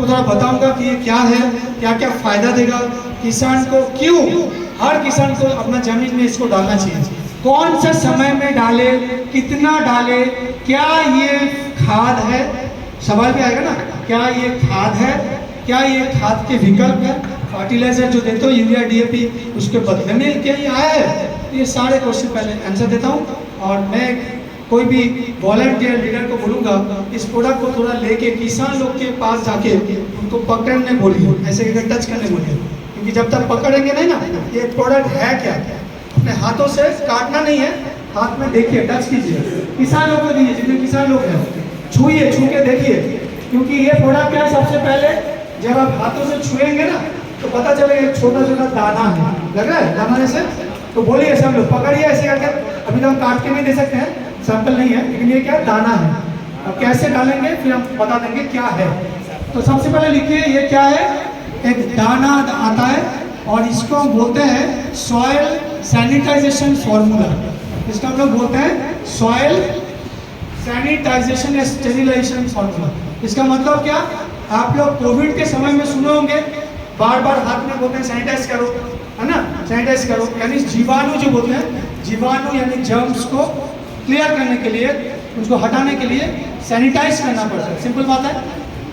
आपको थोड़ा बताऊंगा कि ये क्या है, क्या क्या फायदा देगा किसान को, क्यों हर किसान को अपना जमीन में इसको डालना चाहिए, कौन सा समय में डाले, कितना डाले, क्या ये खाद है, सवाल भी आएगा ना, क्या ये खाद है, क्या ये खाद के विकल्प है, फर्टिलाइजर जो देते हो यूरिया डीएपी उसके बदले में क्या ये आया है, ये सारे क्वेश्चन पहले आंसर देता हूँ। और मैं कोई भी वॉलंटियर लीडर को बोलूँगा इस प्रोडक्ट को थोड़ा लेके किसान लोग के पास जाके उनको पकड़ने बोलिए, ऐसे करके टच करने बोलिए, क्योंकि जब तक पकड़ेंगे नहीं ना ये प्रोडक्ट है क्या, अपने हाथों से काटना नहीं है, हाथ में देखिए, टच कीजिए, किसान लोग को दीजिए, जितने किसान लोग हैं छूइए, छू के देखिए, क्योंकि ये प्रोडक्ट क्या है, सबसे पहले जब आप हाथों से छुएंगे ना तो पता चलेगा एक छोटा छोटा दाना है, लग रहा है दाना जैसे, तो बोलिए सब लोग पकड़िए ऐसे करके, अभी तो हम काट के नहीं दे सकते हैं, सैंपल नहीं है, लेकिन ये क्या दाना है, अब कैसे डालेंगे फिर हम बता देंगे क्या है। तो सबसे पहले लिखिए ये क्या है, एक दाना आता है और इसको हम बोलते हैं सॉइल सैनिटाइजेशन फॉर्मूला, इसका हम लोग बोलते हैं सॉइल सैनिटाइजेशन या स्टेरिलाइजेशन फॉर्मूला। इसका मतलब क्या, आप लोग कोविड के समय में सुने होंगे बार बार हाथ में बोलते हैं सैनिटाइज करो, है ना, सैनिटाइज करो, यानी जीवाणु जो बोलते हैं, जीवाणु यानी जर्म्स को क्लियर करने के लिए, उसको हटाने के लिए सैनिटाइज करना पड़ता है, सिंपल बात है।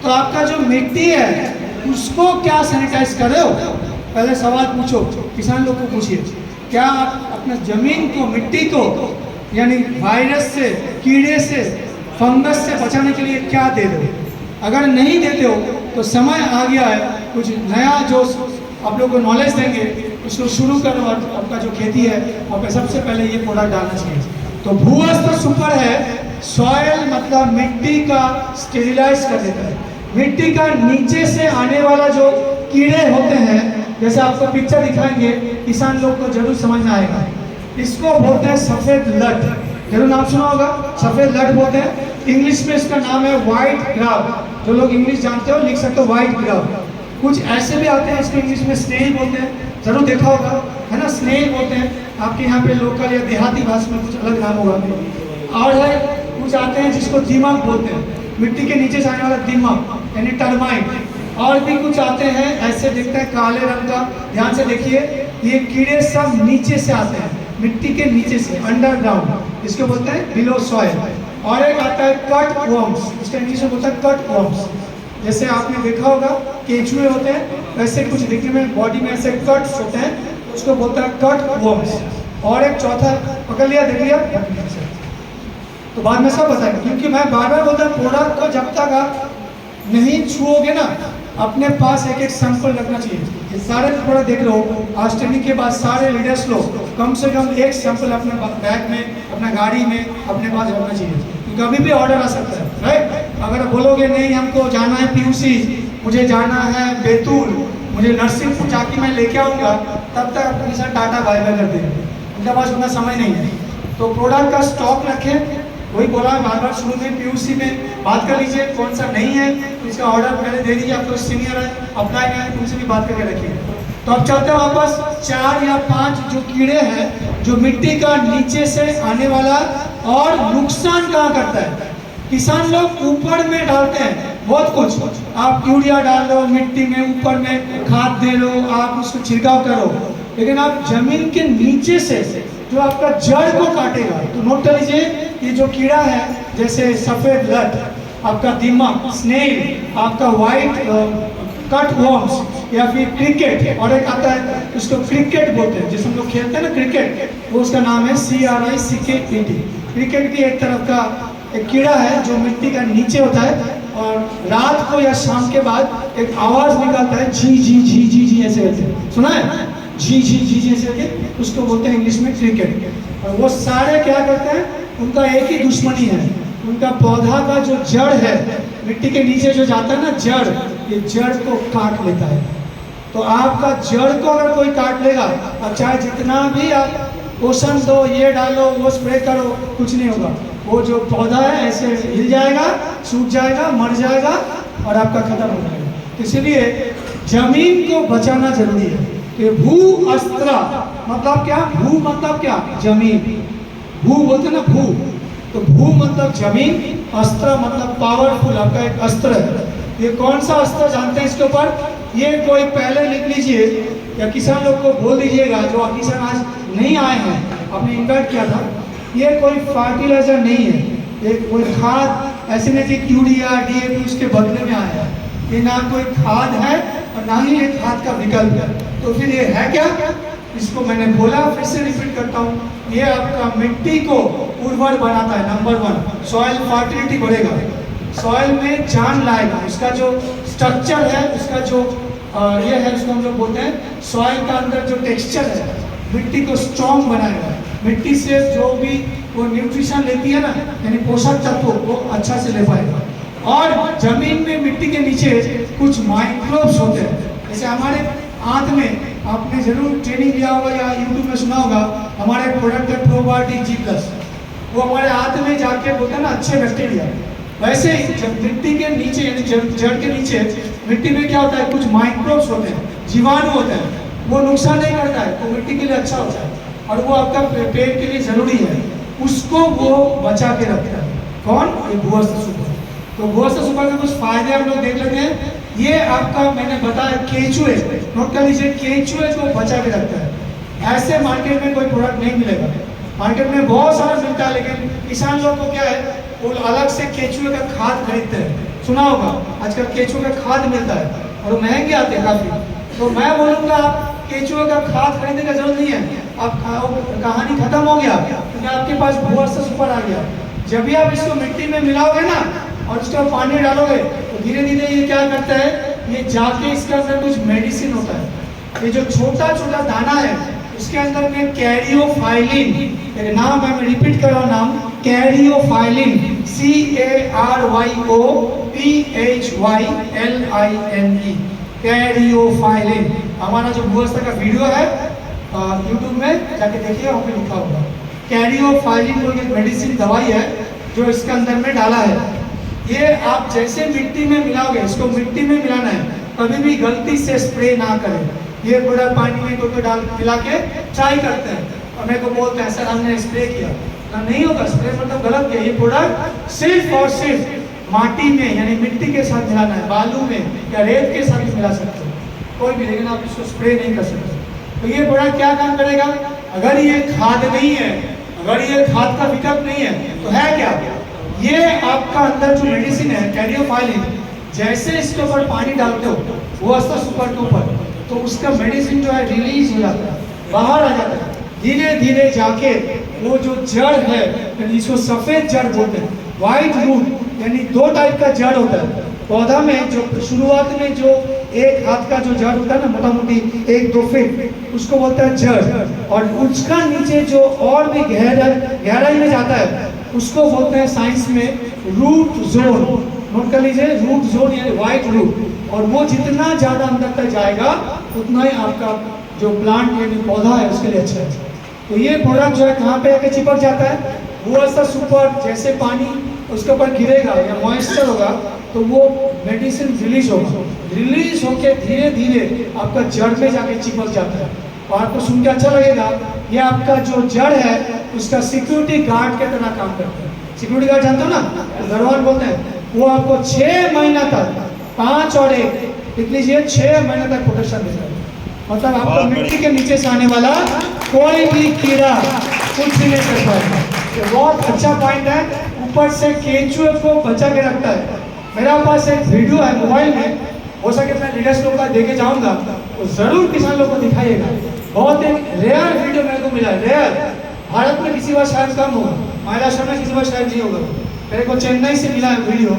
तो आपका जो मिट्टी है उसको क्या सैनिटाइज कर रहे हो, पहले सवाल पूछो, किसान लोग को पूछिए, क्या आप अपना जमीन को, मिट्टी को यानी वायरस से, कीड़े से, फंगस से बचाने के लिए क्या दे रहे हो, अगर नहीं देते हो तो समय आ गया है कुछ नया जो आप लोगों को नॉलेज देंगे उसको शुरू करो, और आपका जो खेती है वहाँ पे सबसे पहले ये प्रोडक्ट डालना चाहिए। तो भूस्तर सुपर है, सॉयल मतलब मिट्टी का स्टेरिलाइज कर देता है, मिट्टी का नीचे से आने वाला जो कीड़े होते हैं, जैसे आपको पिक्चर दिखाएंगे किसान लोग को जरूर समझ में आएगा, इसको बोलते हैं सफेद लट, जरूर नाम सुना होगा, सफेद लट बोलते हैं, इंग्लिश में इसका नाम है व्हाइट ग्राब, जो लोग इंग्लिश जानते हो लिख सकते हो व्हाइट ग्राब। कुछ ऐसे भी आते हैं इसको इंग्लिश में स्नेल बोलते हैं, जरूर देखा होगा, है ना, स्नेल बोलते हैं, आपके यहाँ पे लोकल या देहाती भाषा में कुछ अलग नाम होगा। और है कुछ आते हैं जिसको दीमक बोलते हैं, मिट्टी के नीचे से आने वाला दीमक यानी टर्माइट, और भी कुछ आते हैं ऐसे दिखते हैं काले रंग का, ध्यान से देखिए, ये कीड़े सब नीचे से आते हैं, मिट्टी के नीचे से, अंडरग्राउंड, इसको बोलते हैं बिलो सॉइल। और एक आता है कट वर्म्स, इसका इंग्लिश में बोलता है कट वर्म्स, जैसे आपने देखा होगा केंचुए होते हैं वैसे कुछ दिखने में बॉडी में ऐसे कट्स होते हैं, उसको बोलता है कट वर्म्स। और एक चौथा पकड़ लिया, देख लिया, तो बाद में सब बताएंगे, क्योंकि मैं बार बार बोलता हूँ प्रोडक्ट को जब तक आप नहीं छुओगे ना अपने पास एक एक सैंपल रखना चाहिए। ये सारे प्रोडक्ट देख रहे हो, आज ट्रेनिंग के बाद सारे लीडर्स लोग कम से कम एक सैंपल अपने बैग में, अपना गाड़ी में अपने पास रखना चाहिए, क्योंकि अभी भी ऑर्डर आ सकता है, राइट। अगर बोलोगे नहीं हमको जाना है पीयूसी, मुझे जाना है बैतूल, मुझे नरसिंहपुर जाके मैं लेके आऊँगा, तब तक अपने साथ टाटा बाय बाय कर देंगे, उनके पास उतना समय नहीं है। तो प्रोडक्ट का स्टॉक रखें, वही बोला बार बार शुरू में, पीयूसी में बात कर लीजिए कौन सा नहीं है, इसका ऑर्डर पहले दे दीजिए, आपको सीनियर है अप्लाई है उनसे भी बात करके रखिए। तो अब चलते हैं वापस, 4 या 5 जो कीड़े हैं जो मिट्टी का नीचे से आने वाला और नुकसान कहाँ करता है, किसान लोग ऊपर में डालते हैं बहुत कुछ, आप यूरिया डाल दो मिट्टी में, ऊपर में खाद दे लो, आप उसको छिड़काव करो, लेकिन आप जमीन के नीचे से जो आपका जड़ को काटेगा, तो नोट कर लीजिए ये जो कीड़ा है जैसे सफेद लट, आपका दीमक, स्नेल, आपका व्हाइट कट वर्म्स या फिर क्रिकेट, और एक आता है उसको क्रिकेट बोलते हैं, जिसमें लोग खेलते हैं ना क्रिकेट, वो उसका नाम है CRICKET। क्रिकेट भी एक तरफ का एक कीड़ा है जो मिट्टी का नीचे होता है, और रात को या शाम के बाद एक आवाज निकलता है झी झी झी झी झी ऐसे करते हैं, सुना है, झी झी झी झी ऐसे करके, उसको बोलते हैं इंग्लिश में क्रिकेट। और वो सारे क्या करते हैं, उनका एक ही दुश्मनी है, उनका पौधा का जो जड़ है मिट्टी के नीचे जो जाता है ना जड़, ये जड़ को काट लेता है। तो आपका जड़ को अगर कोई काट लेगा, अब चाहे जितना भी आप पोषण दो, ये डालो, वो स्प्रे करो, कुछ नहीं होगा, वो जो पौधा है ऐसे हिल जाएगा, सूख जाएगा, मर जाएगा और आपका खत्म हो जाएगा। तो इसलिए जमीन को बचाना जरूरी है। तो भू अस्त्र मतलब क्या, भू मतलब क्या, जमीन, भू बोलते ना भू, तो भू मतलब जमीन, अस्त्र मतलब पावरफुल, आपका एक अस्त्र है। ये कौन सा अस्त्र जानते हैं इसके ऊपर? ये कोई पहले लिख लीजिए या किसान लोग को बोल दीजिएगा, जो किसान आज नहीं आए हैं, आपने इन्वाइट किया था, ये कोई फर्टिलाइजर नहीं है, ये कोई खाद ऐसे नहीं कि यूरिया DAP उसके बदले में आया है। ये ना कोई खाद है और ना ही ये खाद का विकल्प है। तो फिर ये है क्या? इसको मैंने बोला, फिर से रिपीट करता हूँ, ये आपका मिट्टी को उर्वर बनाता है। नंबर 1, सॉइल फर्टिलिटी बढ़ेगा, सॉइल में जान लाएगा, उसका जो स्ट्रक्चर है, उसका जो ये है, उसको हम लोग बोलते हैं सॉइल का अंदर जो टेक्सचर है, मिट्टी को स्ट्रॉन्ग बनाएगा। मिट्टी से जो भी वो न्यूट्रिशन लेती है ना, यानी पोषक तत्व, वो अच्छा से ले पाएगा। और जमीन में मिट्टी के नीचे कुछ माइक्रोब्स होते हैं, जैसे हमारे आंत में, आपने जरूर ट्रेनिंग लिया होगा या यूट्यूब में सुना होगा, हमारे प्रोडक्ट है प्रोबायोटिक G+, वो हमारे आंत में जाके बोलते हैं ना अच्छे बैक्टीरिया। वैसे ही जब मिट्टी के नीचे यानी जड़ के नीचे मिट्टी में क्या होता है, कुछ माइक्रोब्स होते हैं, जीवाणु होते हैं, वो नुकसान नहीं करता है, तो मिट्टी के लिए अच्छा होता है और वो आपका पेट के लिए जरूरी है, उसको वो बचा के रखता है। कौन? ये भूअस्त्र सुपर। तो भूअस्त्र सुपर के कुछ फायदे हम लोग देख लेते हैं। ये आपका मैंने बताया केचुए, नोट कर लीजिए, केचुए को बचा के रखता है। ऐसे मार्केट में कोई प्रोडक्ट नहीं मिलेगा, मार्केट में बहुत सारा मिलता है, लेकिन किसान लोग को क्या है, वो अलग से केचुए का खाद खरीदते हैं। सुना होगा आजकल केचुए का खाद मिलता है और वो महंगे आते हैं काफ़ी। तो मैं बोलूँगा आप केचुए का खाद खरीदने का जरूरत नहीं है, आप कहानी खत्म हो गया, क्योंकि आपके पास भूअस्त्र सुपर आ गया। जब भी आप इसको मिट्टी में मिलाओगे ना और उसका पानी डालोगे, तो धीरे धीरे ये क्या करता है, ये जाके इसके अंदर कुछ मेडिसिन होता है। ये जो छोटा छोटा दाना है, उसके अंदर में कैरियोफाइलिन, एक नाम है, मैं रिपीट कर रहा हूँ नाम, कैरियोफाइलिन, CARYOPHYLINE, कैरियोफाइलिन। हमारा जो भूअस्त्र का वीडियो है यूट्यूब में जाके देखिए, वहाँ पे लिखा होगा। कैरियोफाइलिन को एक मेडिसिन दवाई है जो इसके अंदर में डाला है। ये आप जैसे मिट्टी में मिलाओगे, इसको मिट्टी में मिलाना है, कभी भी गलती से स्प्रे ना करें। ये पूरा पानी में कोई डाल मिला के ट्राई करते हैं और मेरे को बोलते हैं सर हमने स्प्रे किया ना, नहीं होगा। स्प्रे मतलब गलत किया। ये प्रोडक्ट सिर्फ और सिर्फ माटी में यानी मिट्टी के साथ मिलाना है, बालू में या रेत के साथ मिला सकते हो कोई भी, लेकिन आप इसको स्प्रे नहीं कर सकते। तो ये प्रोडक्ट क्या काम करेगा? अगर ये खाद नहीं है, अगर ये खाद का विकल्प नहीं है, तो है क्या? ये आपका अंदर जो मेडिसिन है कैरियोफाइलिन, जैसे इसके ऊपर पानी डालते हो भूअस्त्र सुपर के ऊपर, तो उसका मेडिसिन जो है रिलीज हो जाता है, बाहर आ जाता है। धीरे धीरे जाके वो जो जड़ है, यानी इसको सफेद जड़ बोलते हैं, व्हाइट रूट, यानी 2 टाइप का जड़ होता है पौधा में। जो शुरुआत में जो एक हाथ का जो जड़ होता है ना, मोटा मोटी 1-2 फीट, उसको बोलता है जड़। और उसका नीचे जो और भी गहराई में जाता है, उसको बोलते हैं साइंस में रूट जोन। नोट कर लीजिए, रूट जोन यानी व्हाइट रूट। और वो जितना ज़्यादा अंदर तक जाएगा, उतना ही आपका जो प्लांट यानी पौधा है उसके लिए अच्छा है। तो ये प्रोडक्ट जो है कहाँ पे आके चिपक जाता है? भूअस्त्र सुपर। जैसे पानी उसके ऊपर गिरेगा या मॉइस्चर होगा, तो वो मेडिसिन रिलीज होगा, रिलीज होके धीरे धीरे आपका जड़ में जाके चिपक जाता है। और आपको सुन के अच्छा लगेगा, ये आपका जो जड़ है उसका सिक्योरिटी गार्ड के तरह काम करता है। सिक्योरिटी गार्ड जानते हो ना, तो दरवान बोलते हैं, वो आपको 6 महीना तक, 5 और 1 लिख लीजिए, 6 महीने तक प्रोटेक्शन देता है। मतलब आपको मिट्टी के नीचे से आने वाला कोई भी कीड़ा कुछ भी नहीं कर पाएगा। ये बहुत अच्छा पॉइंट है। ऊपर से केंचुए को बचा के रखता है। मेरा पास एक वीडियो है मोबाइल में, हो सके मैं लीडर्स लोग का देके जाऊंगा, तो जरूर किसान लोग को दिखाइएगा। बहुत एक रेयर वीडियो मेरे को मिला, रेयर। भारत में किसी बार शायद कम होगा, महाराष्ट्र में किसी बार शायद नहीं होगा। मेरे को चेन्नई से मिला है वीडियो,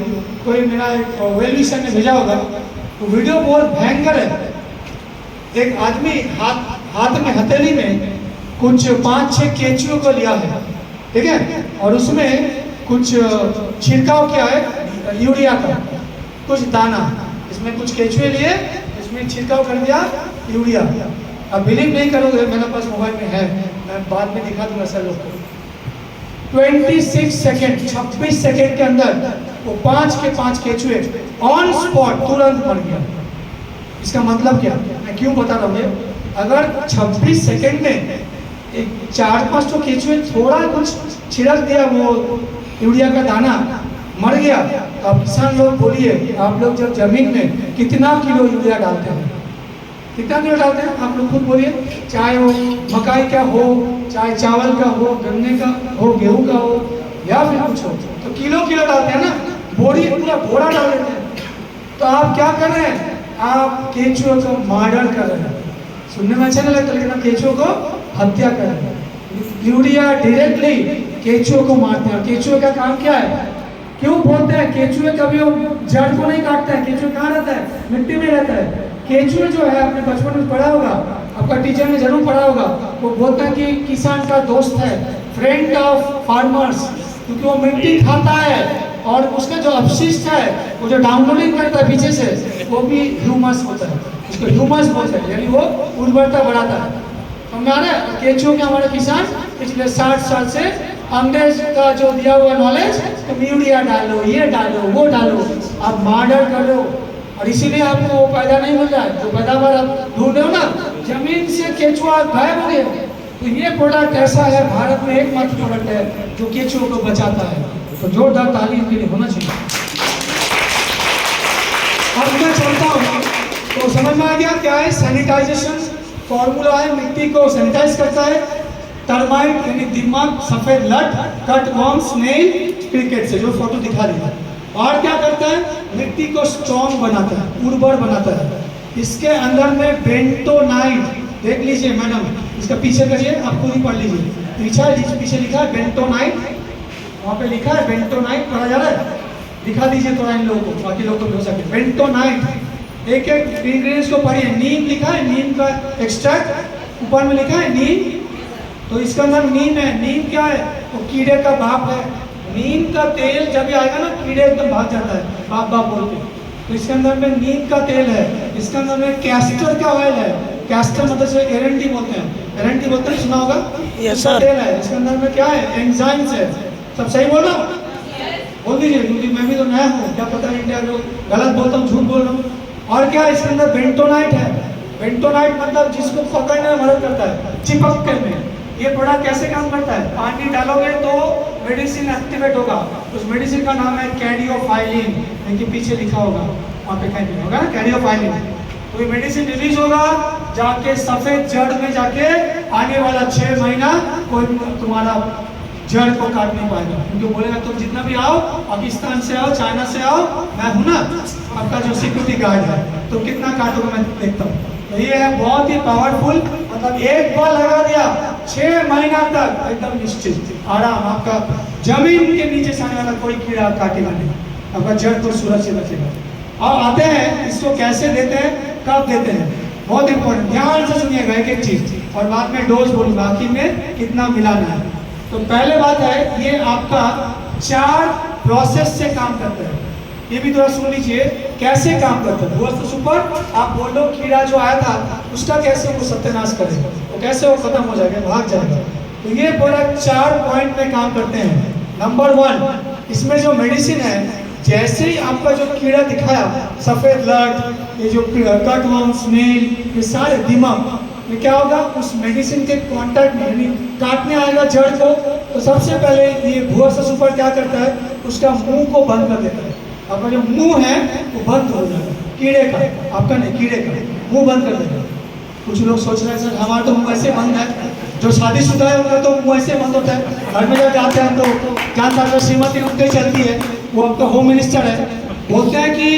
कोई मेरा एक वेल विशर ने भेजा होगा। तो वीडियो बहुत भयंकर है। एक आदमी हाथ में हथेली में कुछ 5-6 केंचुओं को लिया है, ठीक है, और उसमें कुछ छिड़काव किया है यूरिया का, कुछ दाना, इसमें कुछ केंचुए लिए, इसमें छिड़काव कर दिया यूरिया। अब बिलीव नहीं करोगे, मेरे पास मोबाइल में है, मैं बाद में दिखा दूंगा सर लोग को। 26 सेकेंड 26 सेकेंड के अंदर वो 5 के 5 केंचुए ऑन स्पॉट तुरंत मर गया। इसका मतलब क्या, मैं क्यों बता रहा हूँ? अगर 26 सेकेंड में एक 4-5 तो केंचुए थोड़ा कुछ छिड़क दिया वो यूरिया का दाना, मर गया। तो आप किसान लोग बोलिए, आप लोग जब जमीन में कितना किलो यूरिया डालते हैं? कितना किलो डालते हैं आप लोग खुद बोलिए। चाहे वो मकाई का हो, चाहे चावल का हो, गन्ने का हो, गेहूं का हो, या फिर कुछ हो, तो किलो किलो डालते हैं ना, बोरी पूरा बोरा डाल देते हैं। तो आप क्या कर रहे हैं? आप केंचुओं को मर्डर कर रहे हैं। सुनने में अच्छा नहीं लगता, लेकिन आप केंचुओं को हत्या कर रहे हैं। यूरिया डायरेक्टली केंचुओं को मारते हैं। केंचुए का काम क्या है? क्यों बोलते हैं केंचुए कभी वो जड़ को नहीं काटता है? केंचुए कहाँ रहता है? मिट्टी में रहता है। केंचुए जो है, आपने बचपन में पढ़ा होगा, आपका टीचर ने जरूर पढ़ा होगा, वो बोलता है कि किसान का दोस्त है, फ्रेंड ऑफ फार्मर्स, क्योंकि वो मिट्टी खाता है और उसका जो अपशिष्ट है, वो जो डाउनलोडिंग करता है पीछे से, वो भी ह्यूमस होता है। उसको ह्यूमस बोलते हैं, यानी वो उर्वरता बढ़ाता है। समझ आ रहा है? केंचुओं के हमारे किसान पिछले 60 साल से अंग्रेज का जो दिया हुआ नॉलेज, तुम यूरिया डालो, ये डालो, वो डालो, आप मर्डर कर रहे हो। और इसीलिए आपको वो पैदा नहीं मिल रहा है जो पैदावार आप ढूंढ रहे हो ना, जमीन से केंचुआ गायब हो गया। तो ये प्रोडक्ट ऐसा है, भारत में एकमात्र प्रोडक्ट है जो केंचुओं को बचाता है। तो जोरदार ताली इनके लिए होना चाहिए। अब मैं चलता हूँ, तो समझ में आ गया क्या है सैनिटाइजेशन फॉर्मूला है। मिट्टी को सैनिटाइज करता है टर्माइट यानी दिमाग, सफेद लट, कटवर्म, स्नेल, क्रिकेट से, जो फोटो दिखा रही है। और क्या करता है? मिट्टी को स्ट्रॉन्ग बनाता है, उर्वर बनाता है। इसके अंदर में बेंटोनाइट, देख लीजिए मैडम, इसका पीछे करिए, आप खुद ही पढ़ लीजिए। पीछे लिखा है बेंटोनाइट, वहाँ पे लिखा है बेंटोनाइट, पढ़ा जा रहा है? दिखा दीजिए थोड़ा इन लोगों को, बाकी लोगों को भी हो सके। बेंटोनाइट, एक एक इंग्रेडिएंट्स को पढ़िए। नीम लिखा है, नीम का एक्सट्रैक्ट, ऊपर में लिखा है नीम, तो इसका नाम नीम है। नीम क्या है? वो कीड़े का बाप है। नीम का तेल जब भी आएगा ना, कीड़े एकदम भाग जाता है बाप बाप बोल के। तो इसके अंदर में नीम का तेल है। इसके अंदर में कैस्टर का ऑयल है। कैस्टर मतलब से एरंडी बोलते हैं, एरंडी बोलते हैं, सुना होगा? Yes sir. सर। तेल है, इसके अंदर में क्या है? एंजाइम्स है। सब सही बोल रहा हूँ? बोल दीजिए, क्योंकि मैं भी तो नया हूँ, क्या पता इंडिया को गलत बोलता हूँ, झूठ बोल रहा हूँ। और क्या है? इसके अंदर बेंटोनाइट है। बेंटोनाइट मतलब जिसको पकड़ने में मदद करता है, चिपक करने। ये प्रोडक्ट कैसे काम करता है? पानी डालोगे तो मेडिसिन एक्टिवेट होगा। उस मेडिसिन का नाम है कैडियोफाइलिन, इनके पीछे लिखा होगा, वहाँ पे कैडियो होगा ना, कैडियोफाइलिन। तो ये मेडिसिन रिलीज होगा, जाके सफेद जड़ में जाके आने वाला 6 महीना कोई तुम्हारा जड़ को काट नहीं पाएगा, क्योंकि बोलेगा तुम जितना भी आओ, पाकिस्तान से आओ, चाइना से आओ, मैं हूं ना आपका जो सिक्योरिटी गार्ड है, तो कितना काटोगे मैं देखता हूँ। तो ये है बहुत ही पावरफुल, मतलब एक बार लगा दिया 6 महीना तक एकदम निश्चित आराम, आपका जमीन के नीचे से आने वाला कोई कीड़ा काटेगा नहीं, आपका जड़ को सुरक्षित रखेगा। और आते हैं इसको कैसे देते हैं, कब देते हैं, बहुत इंपॉर्टेंट, ध्यान से सुनिएगा एक एक चीज, और बाद में डोज बोलूंगा आखिर में कितना मिलाना है। तो पहले बात है, ये आपका 4 प्रोसेस से काम करता है। ये भी थोड़ा सुन लीजिए कैसे काम करता है। दोस्त सुपर, आप बोलो कीड़ा जो आया था उसका कैसे वो सत्यानाश करेगा, तो कैसे वो खत्म हो जाएगा, भाग जाएगा। तो ये प्रोडक्ट 4 पॉइंट में काम करते हैं। नंबर 1, इसमें जो मेडिसिन है, जैसे ही आपका जो कीड़ा दिखाया, सफेद लट, ये जो कटवर्म, स्नेल, ये सारे दिमाग, ये क्या होगा, उस मेडिसिन के कांटेक्ट में, यानी काटने आएगा जड़ को, तो सबसे पहले ये भुआ सुपर क्या करता है, उसका मुंह को बंद कर देता है। आपका जो मुंह है वो बंद हो जाएगा, कीड़े का, आपका नहीं, कीड़े का मुंह बंद कर देगा। कुछ लोग सोच रहे हैं सर हमारा तो मुंह ऐसे बंद है, जो शादीशुदा है उनका तो मुंह ऐसे बंद होता है, घर में जब जाते हैं तो जानता है श्रीमती उनकी चलती है, वो आपका होम मिनिस्टर है, बोलते हैं कि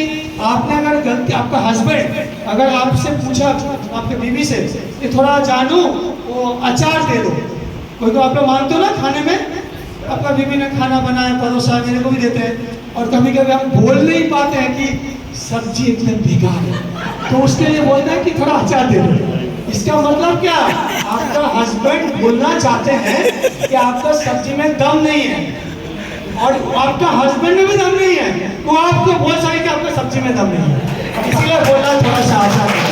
आपने अगर गलती, आपका हस्बैंड अगर आपसे पूछा आपके बीवी से कि थोड़ा जानू वो अचार दे दो, कोई तो आप लोग मानते हो ना खाने में, आपका बीवी ने खाना बनाया, परोसा, मेरे को भी देते हैं, और कभी कभी हम बोल नहीं पाते हैं कि सब्जी एकदम भीगा है, तो उसके लिए बोलते हैं कि थोड़ा अचार दे दो। इसका मतलब क्या, आपका हस्बैंड बोलना चाहते हैं कि आपका सब्जी में दम नहीं है, और आपका हस्बैंड में भी दम नहीं है, वो आपको बोल सके कि आपका सब्जी में दम नहीं है, इसलिए बोलना थोड़ा सा आसान है।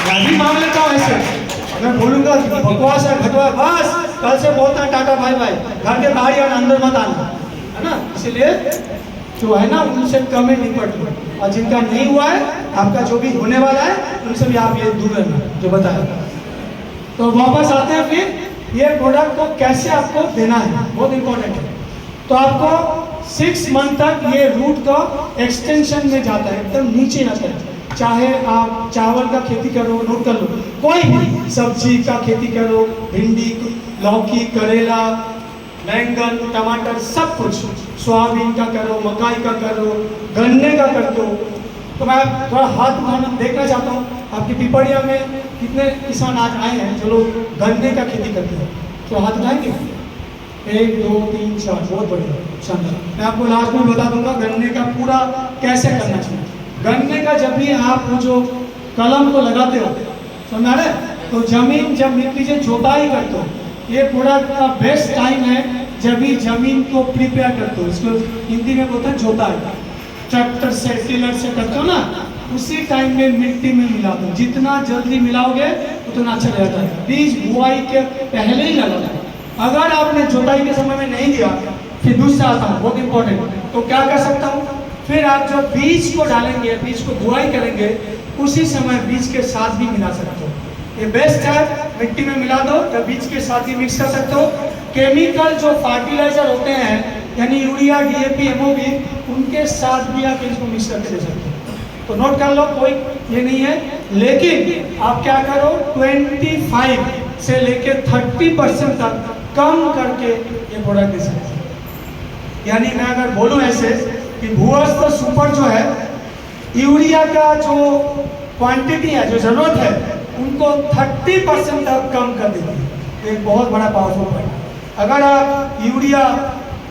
मैं भी मान लेता हूँ ऐसे, मैं बोलूंगा बकवास है, घटवा, बस कल से बोलता है टाटा बाय बाय, घर के बाहर या अंदर मत आना, है ना। इसलिए जो है ना उनसे कमेंट निपट लो, और जिनका नहीं हुआ है, आपका जो भी होने वाला है, उनसे भी आप ये दूर रहना जो बताया। तो वापस आते हैं फिर, ये प्रोडक्ट को कैसे आपको देना है, बहुत इंपॉर्टेंट है। तो तो आपको 6 मंथ तक ये रूट का एक्सटेंशन में जाता है, एकदम नीचे जाता है। चाहे आप चावल का खेती करो, नोट कर लो, कोई भी सब्जी का खेती करो, भिंडी, लौकी, करेला, बैंगन, टमाटर, सब कुछ, सोयाबीन का करो, मकाई का करो, गन्ने का कर दो। तो मैं थोड़ा हाथ उठाना देखना चाहता हूँ, आपकी पिपरिया में कितने किसान आज आए हैं जो लोग गन्ने का खेती करते हैं, तो हाथ उठाएंगे? 1 2 3 4, बहुत बढ़िया, शानदार। मैं आपको लास्ट में बता दूंगा गन्ने का पूरा कैसे करना चाहिए। गन्ने का जब भी आप वो जो कलम को लगाते हो, समझ रहे, तो जमीन जब मिट्टी से जोताई करते हो, ये पूरा का बेस्ट टाइम है जब भी जमीन को प्रिपेयर करते हो। इसको हिंदी में बोलते हैं जोताई, ट्रैक्टर से, टिलर से करते हो ना, उसी टाइम में मिट्टी में मिला दो। जितना जल्दी मिलाओगे उतना अच्छा रहता है। बीज बुआई के पहले ही लगा दो। अगर आपने जोताई के समय में नहीं दिया, फिर दूसरा आता हूँ, बहुत इंपॉर्टेंट, तो क्या कर सकता हूँ, फिर आप जो बीज को डालेंगे, बीज को बुआई करेंगे, उसी समय बीज के साथ भी मिला सकते हो। ये बेस्ट है, मिट्टी में मिला दो या बीज के साथ ही मिक्स कर सकते हो। केमिकल जो फर्टिलाइजर होते हैं, यानी यूरिया, DAP, MOP, उनके साथ भी आप इसको मिक्स करके दे सकते हो। तो नोट कर लो, कोई ये नहीं है, लेकिन आप क्या करो, 25 से लेके 30% तक कम करके ये प्रोडक्ट दे सकते हैं। यानी मैं अगर बोलूँ ऐसे कि भूअस्त्र सुपर जो है, यूरिया का जो क्वांटिटी है, जो जरूरत है, उनको 30% तक कम कर देती है। एक बहुत बड़ा पावरफुल पॉइंट। अगर आप यूरिया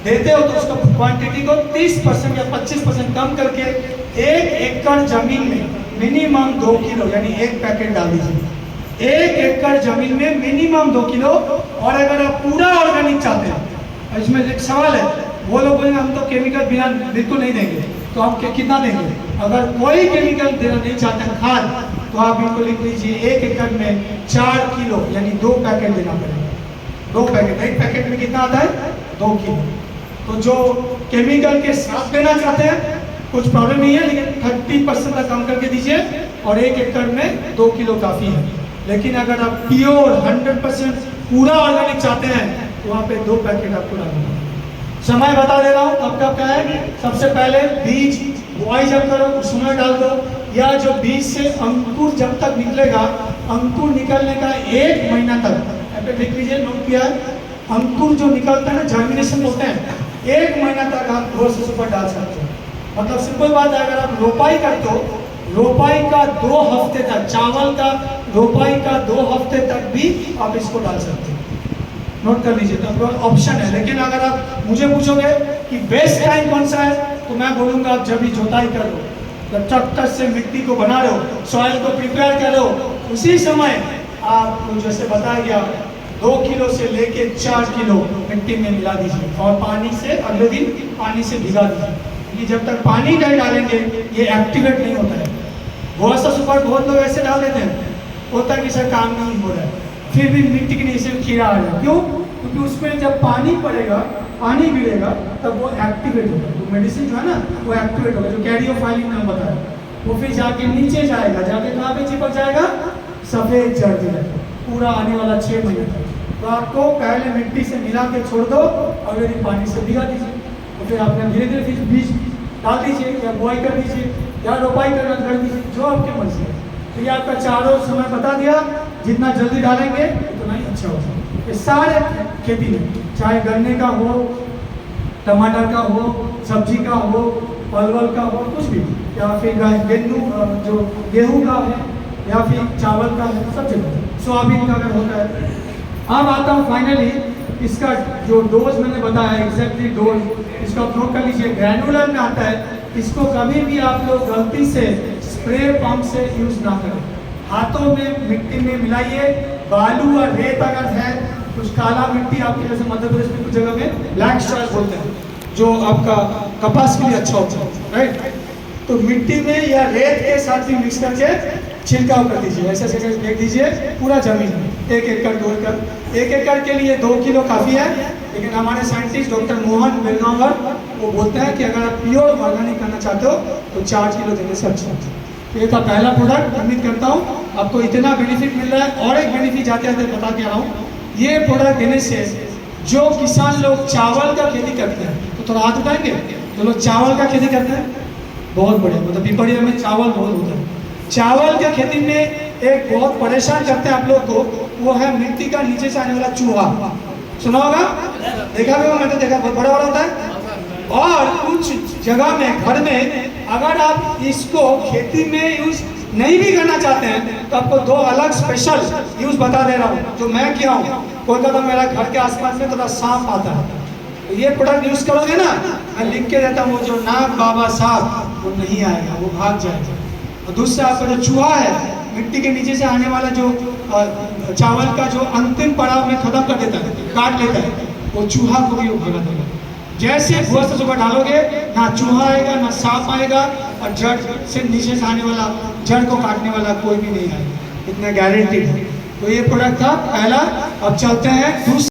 देते हो तो उसको क्वांटिटी को 30% या 25% कम करके 1 एकड़ जमीन में मिनिमम 2 किलो, यानी 1 पैकेट डाल दीजिए। 1 एकड़ जमीन में मिनिमम 2 किलो। और अगर आप पूरा ऑर्गेनिक चाहते हैं, इसमें एक सवाल है, वो लोग बोलेंगे हम तो केमिकल बिना बिल्कुल नहीं देंगे, तो आप कितना देंगे? अगर कोई केमिकल देना नहीं चाहते हैं, खाद, तो आप इनको लिख लीजिए 1 एकड़ में 4 किलो, यानी 2 पैकेट देना पड़ेगा। 2 पैकेट, 1 पैकेट में कितना आता है? 2 किलो। तो जो केमिकल के साथ देना चाहते हैं, कुछ प्रॉब्लम नहीं है, लेकिन 30% तक कम करके दीजिए, और 1 एकड़ में 2 किलो काफ़ी है। लेकिन अगर आप प्योर 100% पूरा ऑर्गेनिक चाहते हैं, तो वहाँ पे 2 पैकेट आपको डालना। समय बता दे रहा हूँ कब कब क्या है। सबसे पहले बीज बुआई जब करो उसमें डाल दो, या जो बीज से अंकुर जब तक निकलेगा, अंकुर निकलने का 1 महीना तक, ऐसे लिख लीजिए, नोट किया है, अंकुर जो निकलता है ना, जर्मिनेशन बोलते हैं, 1 महीना तक आप भूअस्त्र सुपर डाल सकते हो। मतलब सिंपल बात है, अगर आप रोपाई करते हो, रोपाई का 2 हफ्ते तक, चावल का रोपाई का 2 हफ्ते तक भी आप इसको डाल सकते हो। नोट कर लीजिए, तो ऑप्शन है। लेकिन अगर आप मुझे पूछोगे कि बेस्ट टाइम कौन सा है, तो मैं बोलूँगा आप जब भी जोताई करो, जब ट्रैक्टर से मिट्टी को बना रहे हो, सॉइल को प्रिपेयर करो, उसी समय आपको जैसे बताया गया 2 किलो से लेके 4 किलो मिट्टी में मिला दीजिए, और पानी से अगले दिन पानी से भिगा दीजिए, क्योंकि जब तक पानी नहीं डालेंगे ये एक्टिवेट नहीं होता है। भूअस्त्र सुपर बहुत लोग ऐसे डाल देते हैं, होता है कि सर काम नहीं हो रहा है, फिर भी मिट्टी के नीचे कीड़ा आ रहा है। क्यों? क्योंकि उसमें जब पानी पड़ेगा, पानी गिरेगा, तब वो एक्टिवेट होगा, वो मेडिसिन जो है ना, वो एक्टिवेट होगा, जो कैरियोफाइलिन नाम बताया, वो फिर जाके नीचे जाएगा, जाके कहाँ पे चिपक जाएगा? सफ़ेद जड़ में, पूरा आने वाला 6 महीने तक। तो आपको पहले मिट्टी से मिला के छोड़ दो, और यदि पानी से भिगा दीजिए, तो फिर आपने धीरे धीरे फिर बीज डाल दीजिए, या बुआई कर दीजिए, या रोपाई करना कर दीजिए, जो आपकी मर्जी है। तो ये आपका चारों समय बता दिया, जितना जल्दी डालेंगे उतना ही अच्छा होगा। ये सारे खेती में, चाहे गन्ने का हो, टमाटर का हो, सब्जी का हो, परवल का हो, कुछ भी, या फिर गेहूँ जो गेहूँ का है, या फिर चावल का है, सब जगह, सोयाबीन का अगर होता है। अब आता हूँ फाइनली, इसका जो डोज मैंने बताया, एग्जैक्टली डोज इसका आप नोट कर लीजिए, ग्रैनुलर में आता है। इसको कभी भी आप लोग गलती से स्प्रे पंप से यूज ना करें, हाथों में मिट्टी में मिलाइए। बालू और रेत अगर है, कुछ काला मिट्टी आपके, जैसे मध्य प्रदेश में कुछ जगह में ब्लैक सॉइल बोलते हैं, जो आपका कपास के लिए अच्छा होता है, राइट। तो मिट्टी में या रेत के साथ भी मिक्स करके छिड़काव कर दीजिए, ऐसे ऐसे देख दीजिए पूरा जमीन में, 1 एकड़ 2 एकड़। 1 एकड़ के लिए 2 किलो काफ़ी है, लेकिन हमारे साइंटिस्ट डॉक्टर मोहन बेलगांवर वो बोलते हैं कि अगर आप प्योर ऑर्गेनिक करना चाहते हो तो 4 किलो देने से अच्छा होता है। ये था पहला प्रोडक्ट। उम्मीद करता हूँ आपको इतना बेनिफिट मिल रहा है। और एक बेनिफिट जाते जाते बता के आ रहा हूँ, ये प्रोडक्ट देने से जो किसान लोग चावल का खेती करते हैं, थोड़ा हाथ उठाएंगे। जो लोग चावल का खेती करते हैं, बहुत बढ़िया, मतलब पिपरिया में चावल बहुत होता है। चावल के खेती में एक बहुत परेशान करते हैं आप लोग को, वो है मिट्टी का नीचे से आने वाला चूहा। सुना होगा, देखा भी होगा, मैं तो देखा, बहुत बड़ा बड़ा होता है। और कुछ जगह में घर में अगर आप इसको खेती में यूज नहीं भी करना चाहते हैं तो आपको दो अलग स्पेशल यूज बता दे रहा हूँ जो मैं किया हूँ। कोलकाता में मेरा घर के आसपास में थोड़ा सांप आता है, तो ये प्रोडक्ट यूज करोगे ना, मैं लिख के देता हूँ, जो नाग बाबा सांप वो नहीं आएगा, वो भाग जाएगा। और दूसरा आपका जो चूहा है, मिट्टी के नीचे से आने वाला जो चावल का जो अंतिम पड़ाव में खत्म कर देता है, काट लेता है, वो चूहा को भी वो भगा देगा। जैसे भुआ से सुबह डालोगे, ना चूहा आएगा ना सांप आएगा, और जड़ से नीचे से आने वाला, जड़ को काटने वाला कोई भी नहीं आएगा, इतना गारंटीड है। तो ये प्रोडक्ट था पहला। अब चलते हैं दूसरा।